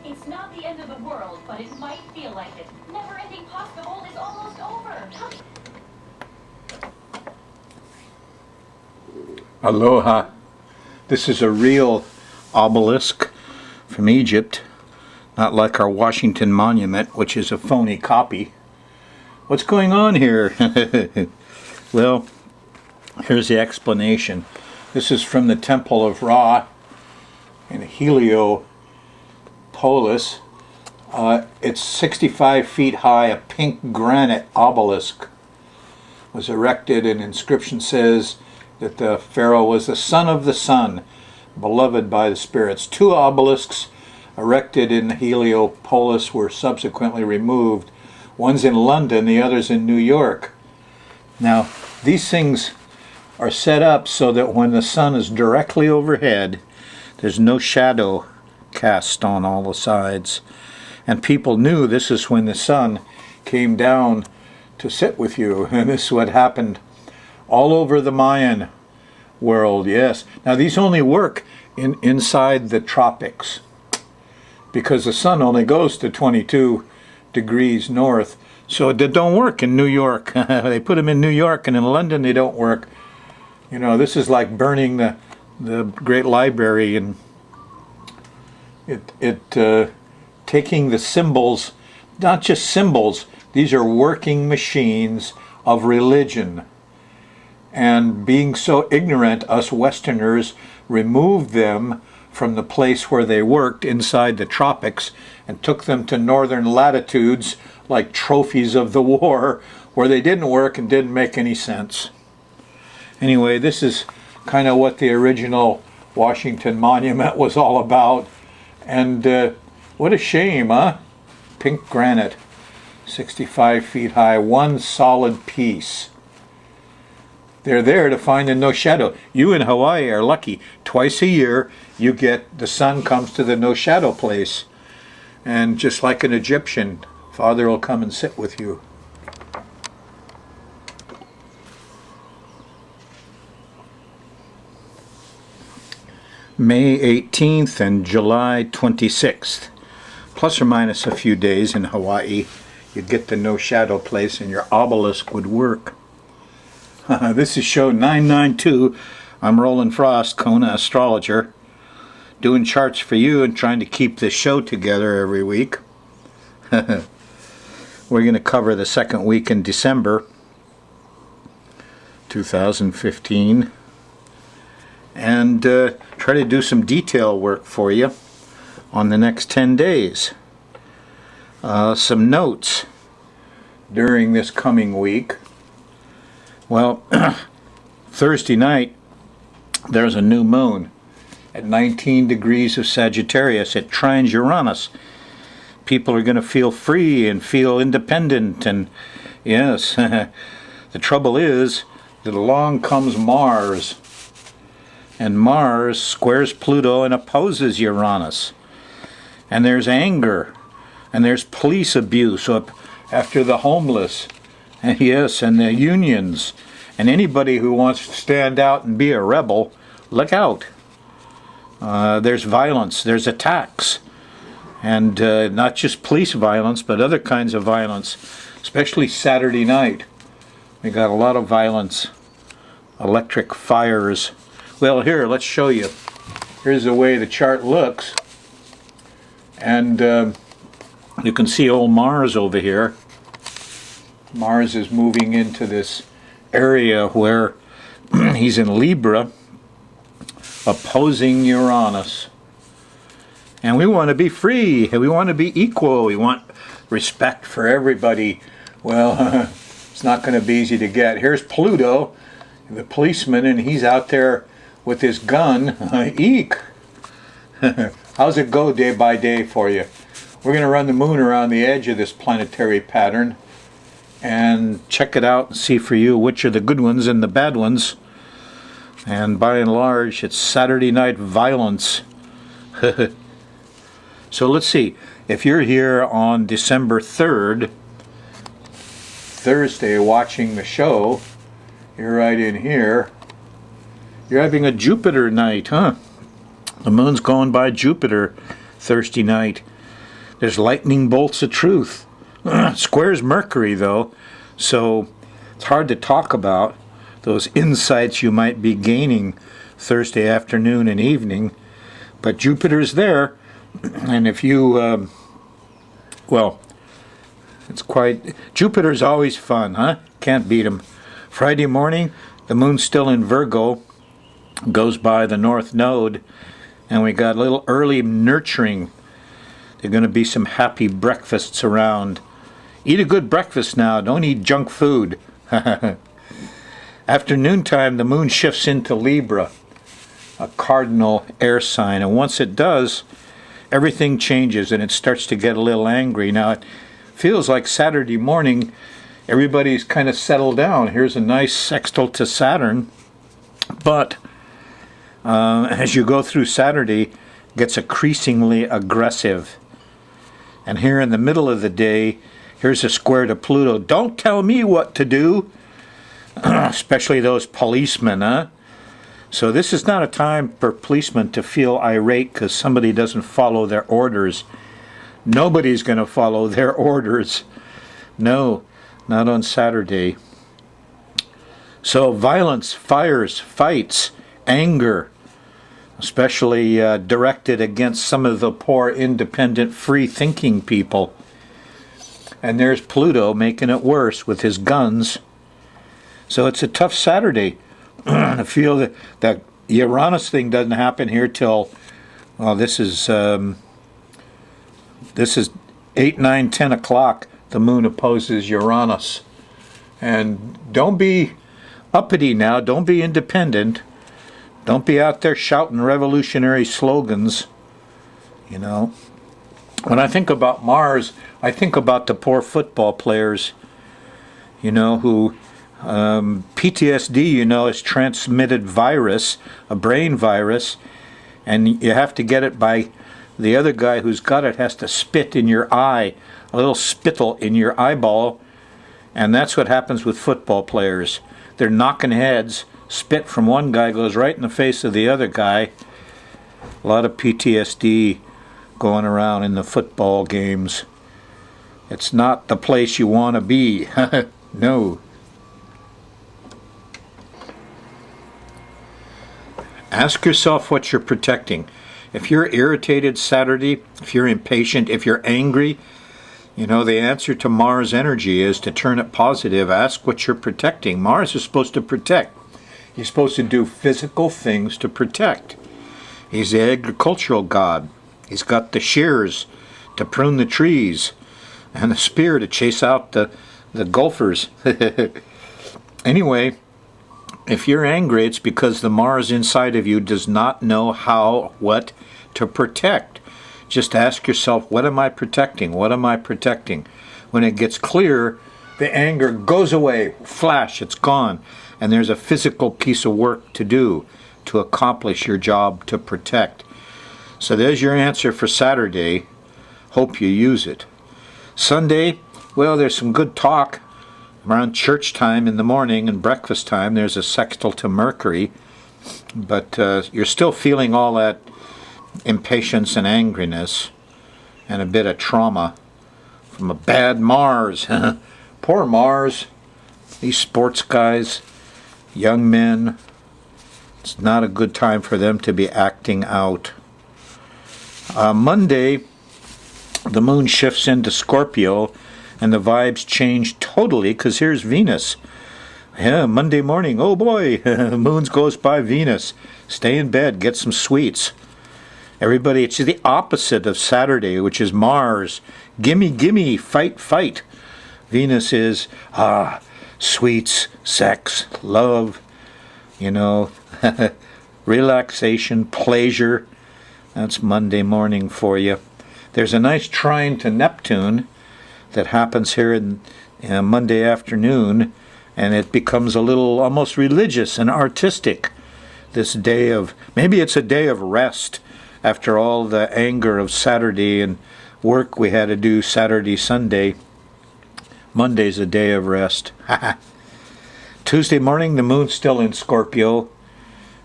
It's not the end of the world, but it might feel like it. Never-ending pasta bowl is almost over. Aloha. This is a real obelisk from Egypt, not like our Washington Monument, which is a phony copy. What's going on here? Well, here's the explanation. This is from the Temple of Ra in Heliopolis. It's 65 feet high. A pink granite obelisk was erected. An inscription says that the pharaoh was the son of the sun, beloved by the spirits. Two obelisks erected in Heliopolis were subsequently removed. One's in London, the other's in New York. Now, these things are set up so that when the sun is directly overhead, there's no shadow cast on all the sides. And people knew this is when the sun came down to sit with you. And this is what happened all over the Mayan world, yes. Now, these only work inside the tropics because the sun only goes to 22 degrees north. So they don't work in New York. They put them in New York, and in London they don't work. You know, this is like burning the Great Library and taking the symbols, not just symbols, these are working machines of religion. And being so ignorant, us Westerners removed them from the place where they worked inside the tropics and took them to northern latitudes like trophies of the war where they didn't work and didn't make any sense. Anyway, this is kind of what the original Washington Monument was all about. And what a shame, huh? Pink granite, 65 feet high, one solid piece. They're there to find the no shadow. You in Hawaii are lucky. Twice a year, you get, the sun comes to the no shadow place. And just like an Egyptian, Father will come and sit with you. May 18th and July 26th. Plus or minus a few days in Hawaii, you'd get the no shadow place and your obelisk would work. This is show 992. I'm Rollin Frost, Kona astrologer, doing charts for you and trying to keep this show together every week. We're going to cover the second week in December 2015 and try to do some detail work for you on the next 10 days. Some notes during this coming week. Well, Thursday night, there's a new moon at 19 degrees of Sagittarius. It trines Uranus. People are going to feel free and feel independent. And yes, the trouble is that along comes Mars. And Mars squares Pluto and opposes Uranus. And there's anger. And there's police abuse up after the homeless. And yes, and the unions, and anybody who wants to stand out and be a rebel, look out. There's violence, there's attacks, and not just police violence, but other kinds of violence, especially Saturday night. We got a lot of violence, electric fires. Well, here, let's show you. Here's the way the chart looks, and you can see old Mars over here. Mars is moving into this area where he's in Libra, opposing Uranus. And we want to be free. We want to be equal. We want respect for everybody. Well, it's not going to be easy to get. Here's Pluto, the policeman, and he's out there with his gun. Eek! How's it go day by day for you? We're going to run the moon around the edge of this planetary pattern and check it out and see for you which are the good ones and the bad ones. And by and large, it's Saturday night violence. So let's see. If you're here on December 3rd, Thursday, watching the show, you're right in here. You're having a Jupiter night, huh? The moon's going by Jupiter Thursday night. There's lightning bolts of truth. Squares Mercury, though, so it's hard to talk about those insights you might be gaining Thursday afternoon and evening. But Jupiter's there, and if you, well, it's quite... Jupiter's always fun, huh? Can't beat him. Friday morning, the moon's still in Virgo, goes by the North Node, and we got a little early nurturing. There are going to be some happy breakfasts around. Eat a good breakfast now. Don't eat junk food. Afternoon time, the moon shifts into Libra, a cardinal air sign. And once it does, everything changes and it starts to get a little angry. Now, it feels like Saturday morning, everybody's kind of settled down. Here's a nice sextile to Saturn. But as you go through Saturday, it gets increasingly aggressive. And here in the middle of the day, here's a square to Pluto. Don't tell me what to do. Especially those policemen, huh? So this is not a time for policemen to feel irate because somebody doesn't follow their orders. Nobody's going to follow their orders. No, not on Saturday. So violence, fires, fights, anger, especially directed against some of the poor, independent, free-thinking people. And there's Pluto making it worse with his guns. So it's a tough Saturday. I feel that Uranus thing doesn't happen here till, well, this is 8, 9, 10 o'clock. The moon opposes Uranus. And don't be uppity now. Don't be independent. Don't be out there shouting revolutionary slogans. You know. When I think about Mars, I think about the poor football players, you know, who PTSD, you know, is transmitted virus, a brain virus, and you have to get it by the other guy who's got it has to spit in your eye, a little spittle in your eyeball, and that's what happens with football players. They're knocking heads, spit from one guy goes right in the face of the other guy. A lot of PTSD going around in the football games. It's not the place you want to be. No. Ask yourself what you're protecting. If you're irritated Saturday, if you're impatient, if you're angry, you know, the answer to Mars energy is to turn it positive. Ask what you're protecting. Mars is supposed to protect. He's supposed to do physical things to protect. He's the agricultural god. He's got the shears to prune the trees and the spear to chase out the gophers. Anyway, if you're angry, it's because the Mars inside of you does not know what to protect. Just ask yourself, what am I protecting? What am I protecting? When it gets clear, the anger goes away. Flash, it's gone. And there's a physical piece of work to do to accomplish your job to protect. So there's your answer for Saturday. Hope you use it. Sunday, well, there's some good talk around church time in the morning and breakfast time. There's a sextile to Mercury, but you're still feeling all that impatience and angriness and a bit of trauma from a bad Mars. Poor Mars. These sports guys, young men, it's not a good time for them to be acting out. Monday, the moon shifts into Scorpio, and the vibes change totally, because here's Venus. Yeah, Monday morning, oh boy, the moon goes by Venus. Stay in bed, get some sweets. Everybody, it's the opposite of Saturday, which is Mars. Gimme, gimme, fight, fight. Venus is, sweets, sex, love, you know, relaxation, pleasure. That's Monday morning for you. There's a nice trine to Neptune that happens here in Monday afternoon, and it becomes a little almost religious and artistic. This day of, maybe it's a day of rest after all the anger of Saturday and work we had to do Saturday, Sunday. Monday's a day of rest. Tuesday morning, the moon's still in Scorpio,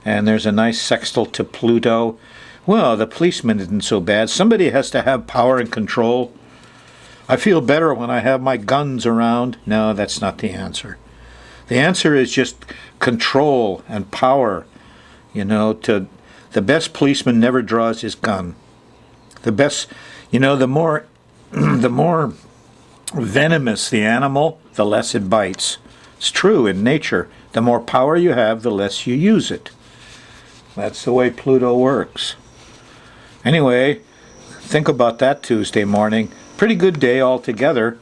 and there's a nice sextile to Pluto. Well, the policeman isn't so bad. Somebody has to have power and control. I feel better when I have my guns around. No, that's not the answer. The answer is just control and power. The best policeman never draws his gun. The best, the more the more venomous the animal, the less it bites. It's true in nature. The more power you have, the less you use it. That's the way Pluto works. Anyway, think about that Tuesday morning. Pretty good day altogether.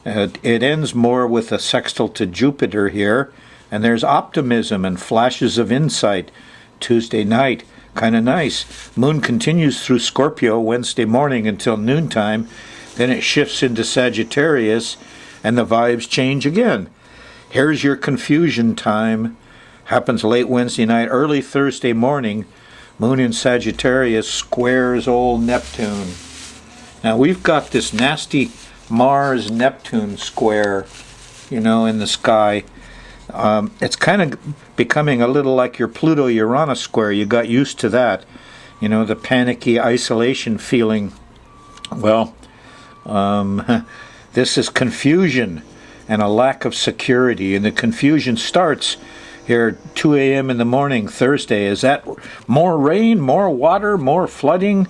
It ends more with a sextile to Jupiter here, and there's optimism and flashes of insight Tuesday night. Kind of nice. Moon continues through Scorpio Wednesday morning until noontime. Then it shifts into Sagittarius, and the vibes change again. Here's your confusion time. Happens late Wednesday night, early Thursday morning. Moon in Sagittarius squares old Neptune. Now we've got this nasty Mars-Neptune square, in the sky. It's kind of becoming a little like your Pluto-Uranus square. You got used to that. The panicky isolation feeling. Well, this is confusion and a lack of security. And the confusion starts here 2 a.m. in the morning, Thursday. Is that more rain, more water, more flooding?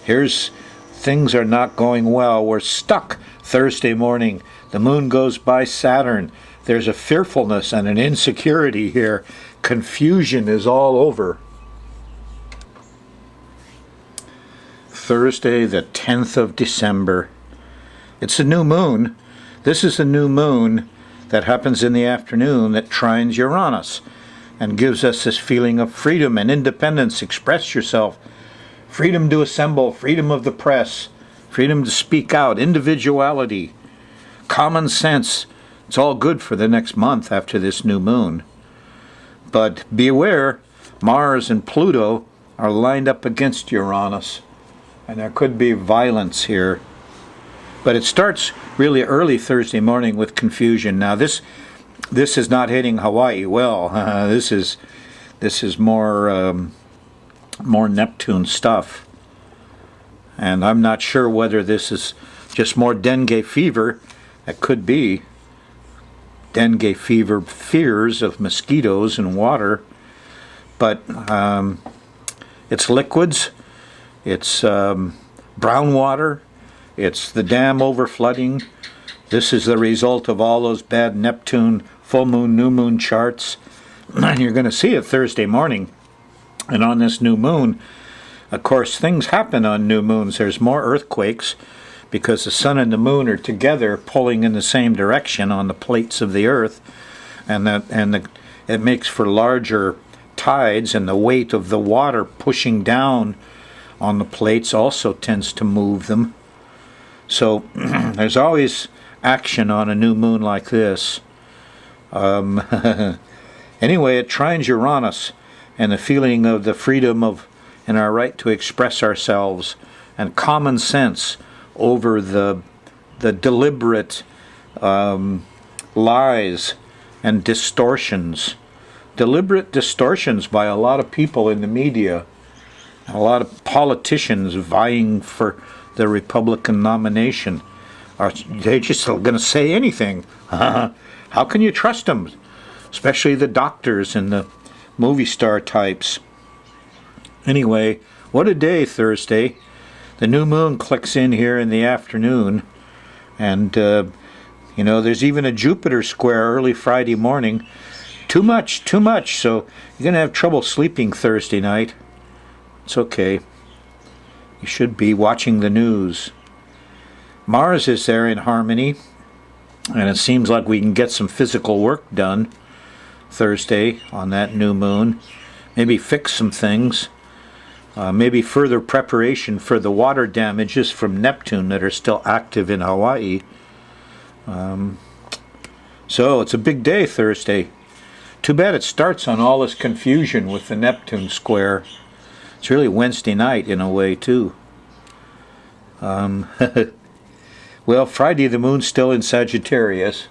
Things are not going well. We're stuck Thursday morning. The moon goes by Saturn. There's a fearfulness and an insecurity here. Confusion is all over. Thursday, the 10th of December. It's a new moon. This is a new moon that happens in the afternoon that trines Uranus and gives us this feeling of freedom and independence. Express yourself. Freedom to assemble, freedom of the press, freedom to speak out, individuality, common sense. It's all good for the next month after this new moon. But beware, Mars and Pluto are lined up against Uranus, and there could be violence here. But it starts really early Thursday morning with confusion. Now this is not hitting Hawaii well. This is more Neptune stuff. And I'm not sure whether this is just more dengue fever. It could be dengue fever fears of mosquitoes and water. But it's liquids. It's brown water. It's the dam overflooding. This is the result of all those bad Neptune full moon, new moon charts. And you're going to see it Thursday morning. And on this new moon, of course, things happen on new moons. There's more earthquakes because the sun and the moon are together pulling in the same direction on the plates of the earth. It makes for larger tides, and the weight of the water pushing down on the plates also tends to move them. So there's always action on a new moon like this. Anyway, it trines Uranus and the feeling of the freedom of and our right to express ourselves and common sense over the deliberate lies and distortions. Deliberate distortions by a lot of people in the media, a lot of politicians vying for the Republican nomination. Are they just going to say anything? How can you trust them? Especially the doctors and the movie star types. Anyway, what a day, Thursday. The new moon clicks in here in the afternoon. And, there's even a Jupiter square early Friday morning. Too much. So you're going to have trouble sleeping Thursday night. It's okay. You should be watching the news. Mars is there in harmony, and it seems like we can get some physical work done Thursday on that new moon. Maybe fix some things. Maybe further preparation for the water damages from Neptune that are still active in Hawaii. So it's a big day Thursday. Too bad it starts on all this confusion with the Neptune square. It's really Wednesday night in a way, too. Well, Friday the moon's still in Sagittarius.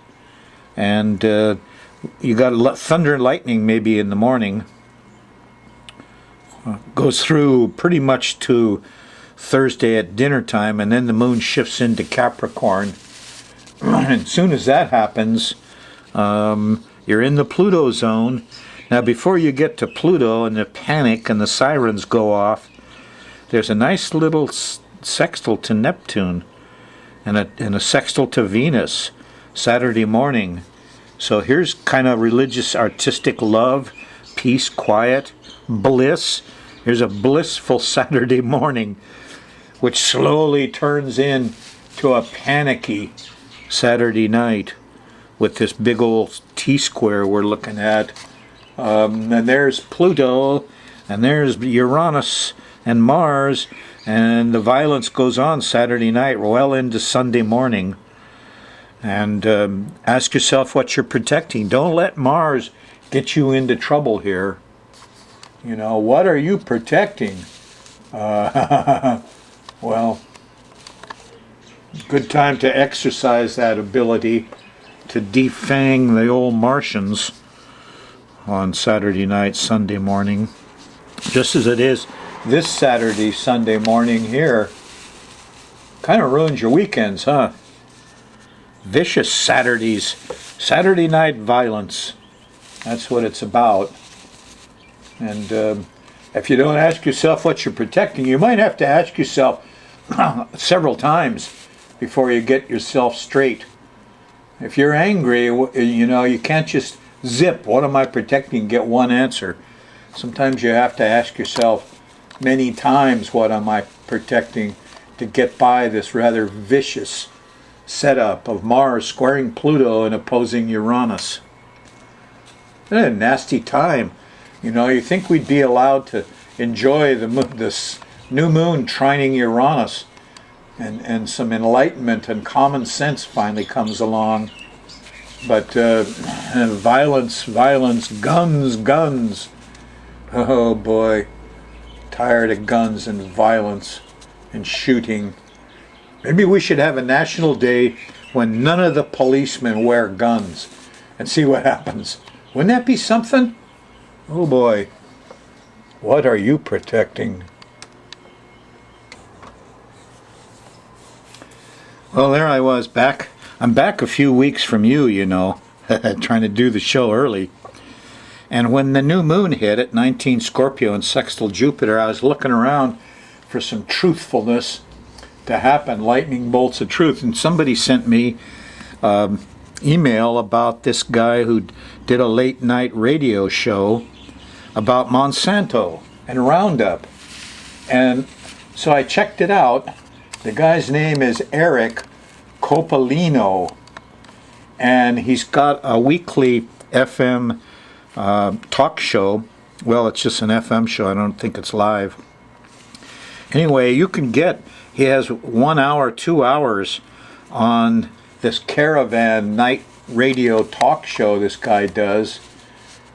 And you got thunder and lightning maybe in the morning. Goes through pretty much to Thursday at dinner time, and then the moon shifts into Capricorn. And as soon as that happens, you're in the Pluto zone. Now, before you get to Pluto and the panic and the sirens go off, there's a nice little sextile to Neptune and a sextile to Venus Saturday morning. So here's kind of religious, artistic love, peace, quiet, bliss. Here's a blissful Saturday morning, which slowly turns into a panicky Saturday night with this big old T-square we're looking at. And there's Pluto, and there's Uranus and Mars, and the violence goes on Saturday night well into Sunday morning. And ask yourself what you're protecting. Don't let Mars get you into trouble here. You know, what are you protecting? Well, good time to exercise that ability to defang the old Martians on Saturday night, Sunday morning. Just as it is this Saturday, Sunday morning here. Kind of ruins your weekends, huh? Vicious Saturdays. Saturday night violence. That's what it's about. And if you don't ask yourself what you're protecting, you might have to ask yourself several times before you get yourself straight. If you're angry, you know, you can't just zip, what am I protecting, get one answer. Sometimes you have to ask yourself many times, what am I protecting, to get by this rather vicious setup of Mars squaring Pluto and opposing Uranus. A nasty time. You know, you think we'd be allowed to enjoy this new moon trining Uranus, and some enlightenment and common sense finally comes along. But violence, guns. Oh boy, tired of guns and violence and shooting. Maybe we should have a national day when none of the policemen wear guns and see what happens. Wouldn't that be something? Oh boy, what are you protecting? Well, there I was back. I'm back a few weeks from you, you know, trying to do the show early. And when the new moon hit at 19 Scorpio and sextile Jupiter, I was looking around for some truthfulness to happen, lightning bolts of truth. And somebody sent me email about this guy who did a late night radio show about Monsanto and Roundup. And so I checked it out. The guy's name is Eric Coppolino, and he's got a weekly FM talk show. Well, it's just an FM show. I don't think it's live. Anyway, he has 1 hour, 2 hours on this caravan night radio talk show this guy does.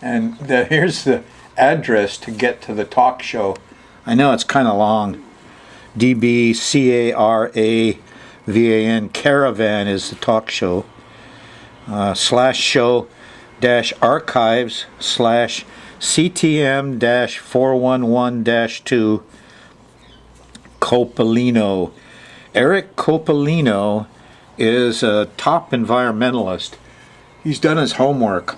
And here's the address to get to the talk show. I know it's kind of long. DBCARAVAN, Caravan is the talk show. /show-archives/CTM-411-2 Coppolino. Eric Coppolino is a top environmentalist. He's done his homework.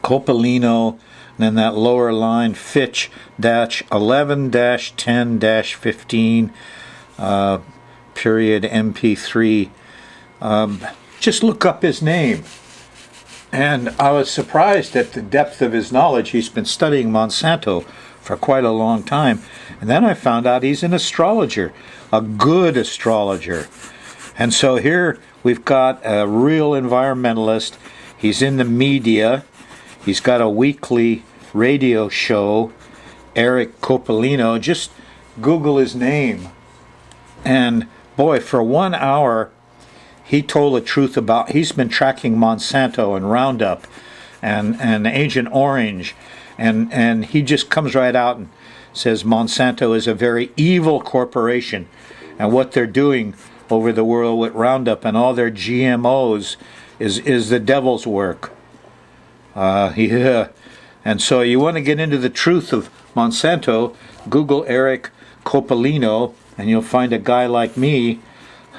Coppolino, and then that lower line, Fitch-11-10-15, period MP3. Just look up his name. And I was surprised at the depth of his knowledge. He's been studying Monsanto for quite a long time. And then I found out he's an astrologer, a good astrologer. And so here we've got a real environmentalist. He's in the media. He's got a weekly radio show, Eric Coppolino. Just Google his name. And boy, for 1 hour, he told the truth about, he's been tracking Monsanto and Roundup and Agent Orange. And he just comes right out and says Monsanto is a very evil corporation. And what they're doing over the world with Roundup and all their GMOs is the devil's work. And so you want to get into the truth of Monsanto, Google Eric Coppolino, and you'll find a guy like me,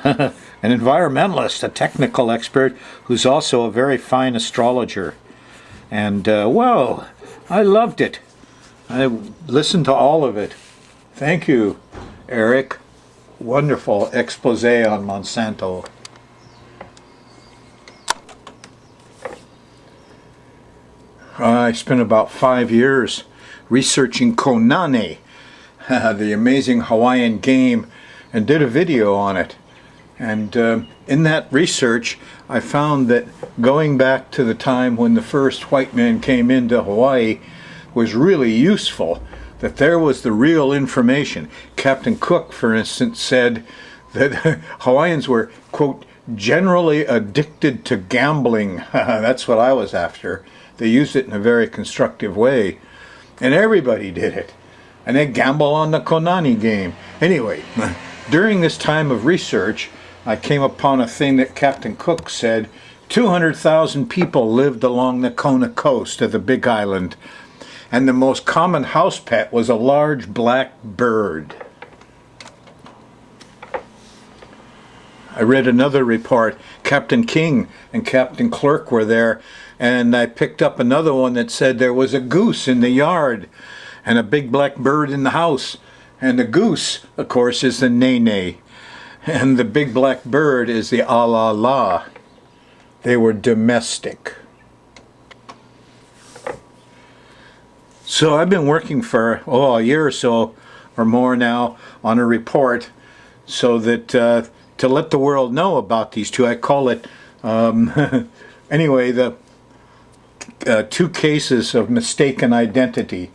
an environmentalist, a technical expert, who's also a very fine astrologer. And, wow, I loved it. I listened to all of it. Thank you, Eric. Wonderful expose on Monsanto. I spent about 5 years researching konane, the amazing Hawaiian game, and did a video on it. And in that research, I found that going back to the time when the first white man came into Hawaii was really useful, that there was the real information. Captain Cook, for instance, said that Hawaiians were, quote, generally addicted to gambling. That's what I was after. They used it in a very constructive way. And everybody did it. And they gamble on the konane game. Anyway, during this time of research, I came upon a thing that Captain Cook said. 200,000 people lived along the Kona coast of the Big Island. And the most common house pet was a large black bird. I read another report. Captain King and Captain Clerk were there, and I picked up another one that said there was a goose in the yard and a big black bird in the house. And the goose, of course, is the nene, and the big black bird is the alala. They were domestic. So I've been working for a year or so or more now on a report so that to let the world know about these two. I call it anyway, the 2 cases of mistaken identity,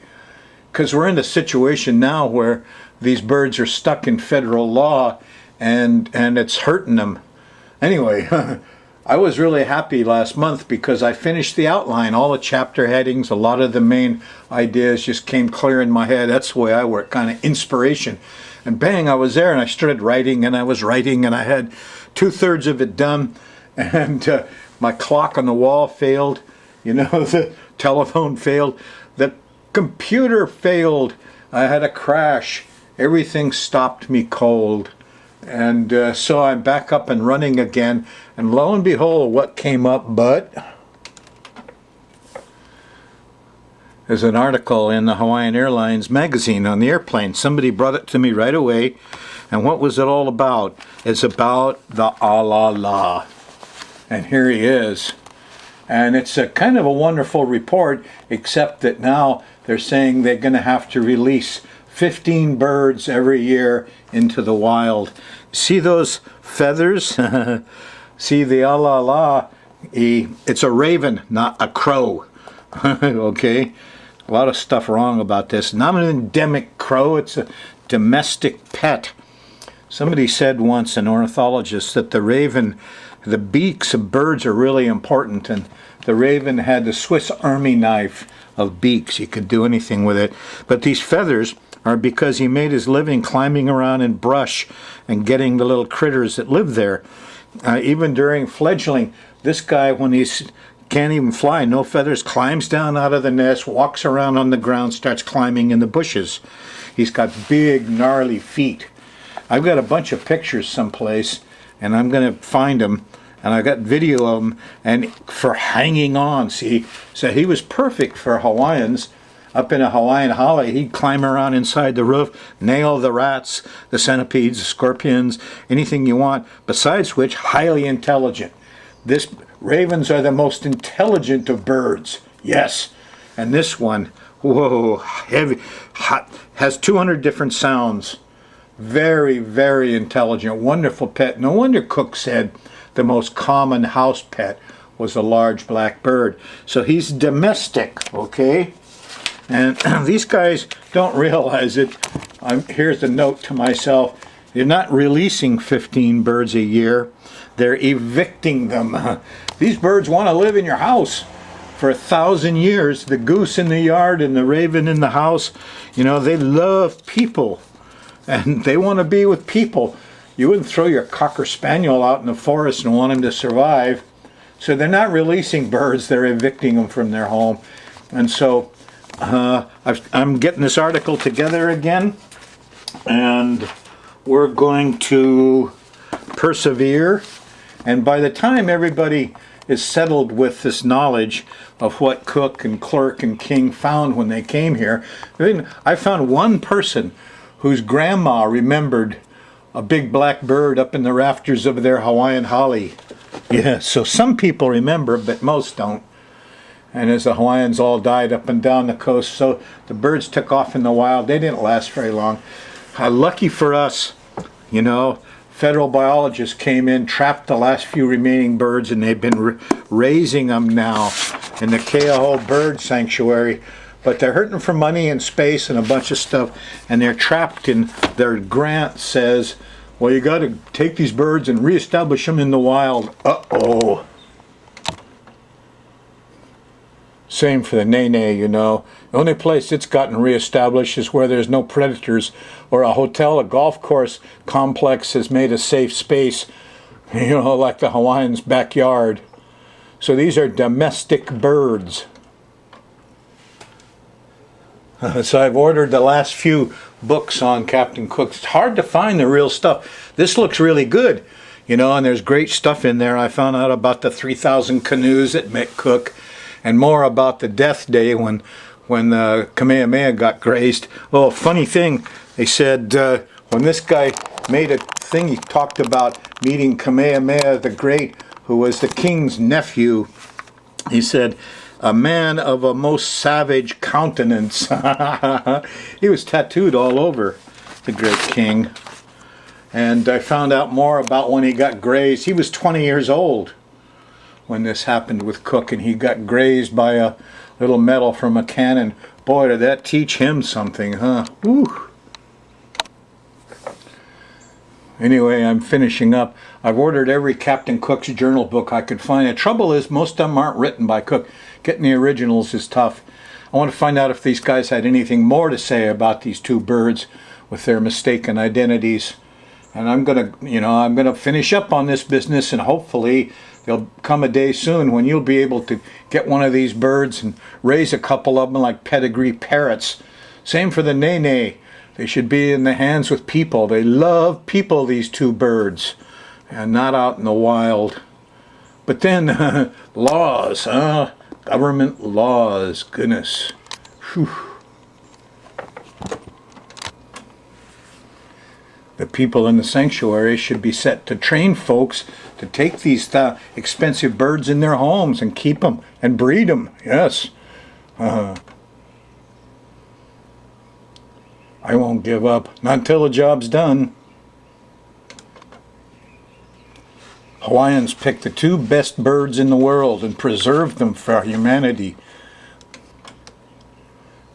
because we're in a situation now where these birds are stuck in federal law and it's hurting them. Anyway, I was really happy last month because I finished the outline, all the chapter headings, a lot of the main ideas just came clear in my head. That's the way I work, kind of inspiration. And bang, I was there and I started writing and I was writing and I had 2/3 of it done, and my clock on the wall failed, the telephone failed, the computer failed, I had a crash, everything stopped me cold. And so I'm back up and running again, and lo and behold, what came up but there's an article in the Hawaiian Airlines magazine on the airplane. Somebody brought it to me right away, and what was it all about? It's about the alala, and here he is. And it's a kind of a wonderful report, except that now they're saying they're going to have to release 15 birds every year into the wild. See those feathers? See the alala? It's a raven, not a crow. Okay? A lot of stuff wrong about this. Not an endemic crow, it's a domestic pet. Somebody said once, an ornithologist, that the raven, the beaks of birds are really important, and the raven had the Swiss Army knife of beaks. He could do anything with it. But these feathers are because he made his living climbing around in brush and getting the little critters that live there. Even during fledgling, this guy, when he can't even fly, no feathers, climbs down out of the nest, walks around on the ground, starts climbing in the bushes. He's got big, gnarly feet. I've got a bunch of pictures someplace, and I'm going to find them, and I got video of him, and for hanging on, see. So he was perfect for Hawaiians. Up in a Hawaiian holly, he'd climb around inside the roof, nail the rats, the centipedes, the scorpions, anything you want, besides which, highly intelligent. Ravens are the most intelligent of birds, yes. And this one, whoa, heavy, hot, has 200 different sounds. Very, very intelligent, wonderful pet. No wonder Cook said the most common house pet was a large black bird. So he's domestic, okay? And these guys don't realize it. Here's a note to myself. You're not releasing 15 birds a year. They're evicting them. These birds want to live in your house for 1,000 years. The goose in the yard and the raven in the house, they love people. And they want to be with people. You wouldn't throw your Cocker Spaniel out in the forest and want him to survive. So they're not releasing birds. They're evicting them from their home. And so I'm getting this article together again, and we're going to persevere. And by the time everybody is settled with this knowledge of what Cook and Clerk and King found when they came here, I found one person whose grandma remembered a big black bird up in the rafters of their Hawaiian holly. Yeah, so some people remember, but most don't. And as the Hawaiians all died up and down the coast, so the birds took off in the wild. They didn't last very long. Lucky for us, you know, federal biologists came in, trapped the last few remaining birds, and they've been raising them now in the Keauhou Bird Sanctuary. But they're hurting for money and space and a bunch of stuff, and they're trapped in their grant says, well, you got to take these birds and reestablish them in the wild. Uh-oh. Same for the nene, you know. The only place it's gotten reestablished is where there's no predators, or a hotel, a golf course complex has made a safe space, you know, like the Hawaiians' backyard. So these are domestic birds. So I've ordered the last few books on Captain Cook. It's hard to find the real stuff. This looks really good, you know, and there's great stuff in there. I found out about the 3,000 canoes that met Cook, and more about the death day when Kamehameha got grazed. Oh, funny thing, they said when this guy made a thing, he talked about meeting Kamehameha the Great, who was the king's nephew. He said, a man of a most savage countenance. He was tattooed all over, the great king. And I found out more about when he got grazed. He was 20 years old when this happened with Cook, and he got grazed by a little metal from a cannon. Boy, did that teach him something, huh? Whew. Anyway, I'm finishing up. I've ordered every Captain Cook's journal book I could find. The trouble is, most of them aren't written by Cook. Getting the originals is tough. I want to find out if these guys had anything more to say about these two birds with their mistaken identities. And I'm gonna finish up on this business, and hopefully there'll come a day soon when you'll be able to get one of these birds and raise a couple of them like pedigree parrots. Same for the nene. They should be in the hands with people. They love people, these two birds, and not out in the wild. But then, laws, huh? Government laws, goodness. Whew. The people in the sanctuary should be set to train folks to take these expensive birds in their homes and keep them and breed them. Yes. I won't give up. Not until the job's done. Hawaiians picked the two best birds in the world and preserved them for humanity.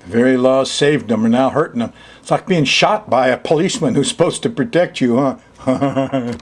The very laws saved them are now hurting them. It's like being shot by a policeman who's supposed to protect you, huh?